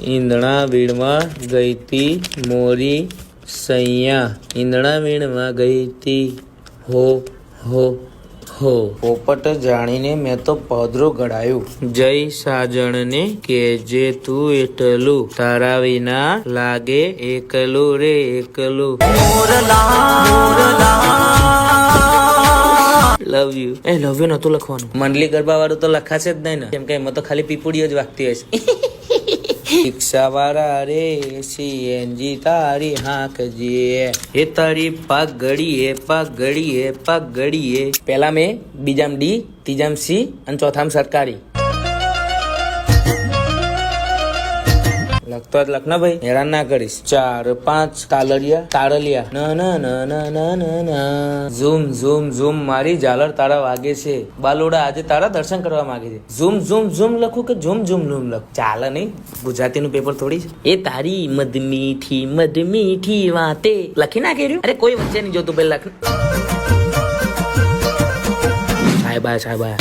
ઈંધણા વીણમાં ગઈ તી મોરી સૈયા. ઈંધણા વીણમાં ગઈ તી હો હો હો. પોપટ જાણીને મેં તો પધરું ઘડાયું. જય સાજણને કેજે તું એટલું, તારા વિના લાગે એકલું રે એકલું. Love you. A love you નતું લખવાનું. મંડલી ગરબા વાળું તો લખાશે જ નહીં ને, કેમ કે એમાં તો ખાલી પીપુડીઓ જ વાગતી હશે. રિક્ષા વાળા રે સીએનજી તારી હાંકજે, એ તારી પગડીએ પગડીએ પગડીએ. પેલા મેં, બીજામ ડી, ત્રીજામ સી અને ચોથામ સરકારી. લખતો જ લખ ને ભાઈ, હેરાન ના કરીશ. 4 5 તાલડિયા તાળલિયા ન ન ન ન ન ન. ઝૂમ ઝૂમ ઝૂમ મારી ઝાલર તારા વાગે છે, બાલોડા આજે તારા દર્શન કરવા માંગે છે. ઝૂમ ઝૂમ ઝૂમ લખું કે ઝૂમ ઝૂમ ઝૂમ લખું? ચાલે નહીં, ગુજરાતીનું પેપર થોડી છે. એ તારી મધ મીઠી વાતે લખી ના કર્યું. અરે કોઈ વચ્ચે નહીં જોતું, પેલા લખ. સાહેબા સાહેબા.